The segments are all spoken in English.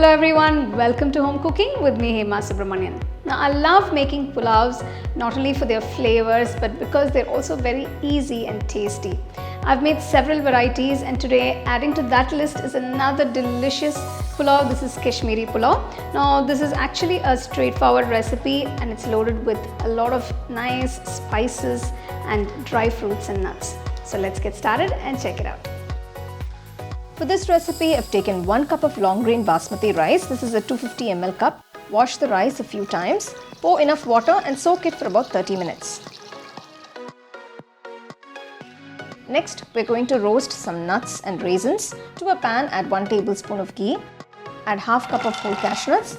Hello everyone, welcome to Home Cooking with me Hema Subramanian. Now I love making pulaus not only for their flavors but because they're also very easy and tasty. I've made several varieties and today adding to that list is another delicious pulao. This is Kashmiri Pulao. Now this is actually a straightforward recipe and it's loaded with a lot of nice spices and dry fruits and nuts. So let's get started and check it out. For this recipe, I've taken 1 cup of long grain basmati rice. This is a 250 ml cup. Wash the rice a few times, pour enough water and soak it for about 30 minutes. Next, we're going to roast some nuts and raisins. To a pan, add 1 tablespoon of ghee. Add half cup of whole cashew nuts.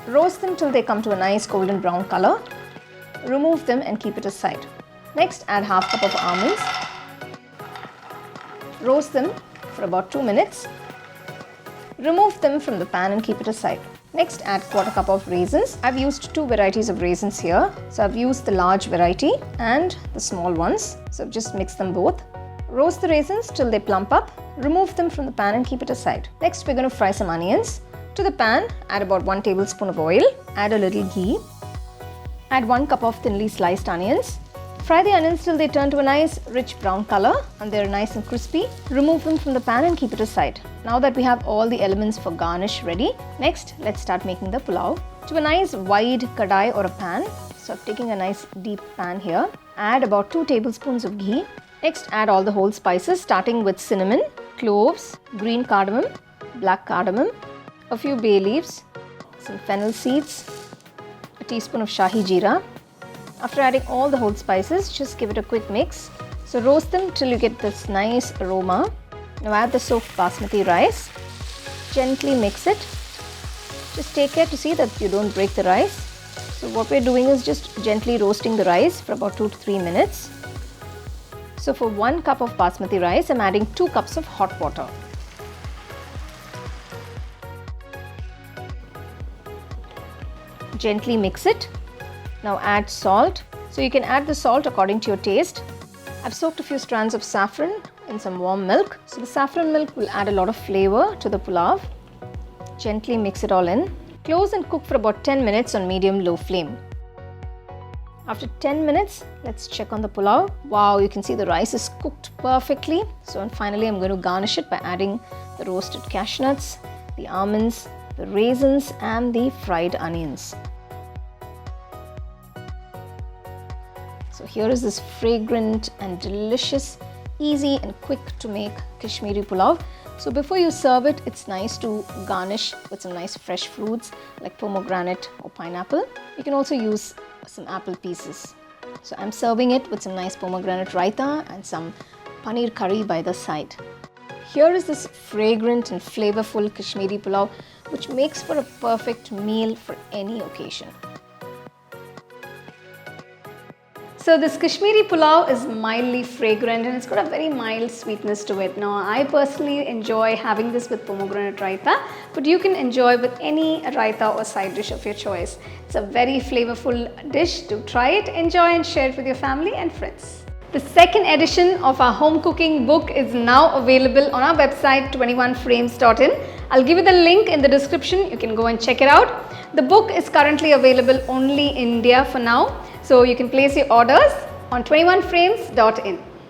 Roast them till they come to a nice golden brown color. Remove them and keep it aside. Next, add half cup of almonds. Roast them for about 2 minutes. Remove them from the pan and keep it aside. Next, add quarter cup of raisins. I've used 2 varieties of raisins here. So I've used the large variety and the small ones. So I've just mixed them both. Roast the raisins till they plump up. Remove them from the pan and keep it aside. Next, we're going to fry some onions. To the pan, add about 1 tablespoon of oil. Add a little ghee. Add 1 cup of thinly sliced onions. Fry the onions till they turn to a nice rich brown color and they're nice and crispy. Remove them from the pan and keep it aside. Now that we have all the elements for garnish ready, next let's start making the pulao. To a nice wide kadai or a pan, so I'm taking a nice deep pan here, add about 2 tablespoons of ghee. Next add all the whole spices starting with cinnamon, cloves, green cardamom, black cardamom, a few bay leaves, some fennel seeds, a teaspoon of shahi jeera. After adding all the whole spices, just give it a quick mix. So roast them till you get this nice aroma. Now add the soaked basmati rice. Gently mix it. Just take care to see that you don't break the rice. So what we're doing is just gently roasting the rice for about 2 to 3 minutes. So for 1 cup of basmati rice, I'm adding 2 cups of hot water. Gently mix it. Now add salt. So you can add the salt according to your taste. I've soaked a few strands of saffron in some warm milk. So the saffron milk will add a lot of flavor to the pulao. Gently mix it all in. Close and cook for about 10 minutes on medium-low flame. After 10 minutes, let's check on the pulao. Wow, you can see the rice is cooked perfectly. So and finally, I'm going to garnish it by adding the roasted cashew nuts, the almonds, the raisins and the fried onions. So here is this fragrant and delicious, easy and quick to make Kashmiri Pulao. So before you serve it, it's nice to garnish with some nice fresh fruits like pomegranate or pineapple. You can also use some apple pieces. So I'm serving it with some nice pomegranate raitha and some paneer curry by the side. Here is this fragrant and flavorful Kashmiri Pulao which makes for a perfect meal for any occasion. So this Kashmiri Pulao is mildly fragrant and it's got a very mild sweetness to it. Now I personally enjoy having this with pomegranate raitha, but you can enjoy with any raitha or side dish of your choice. It's a very flavorful dish. Do try it, enjoy and share it with your family and friends. The second edition of our home cooking book is now available on our website 21frames.in. I'll give you the link in the description. You can go and check it out. The book is currently available only in India for now. So you can place your orders on 21frames.in.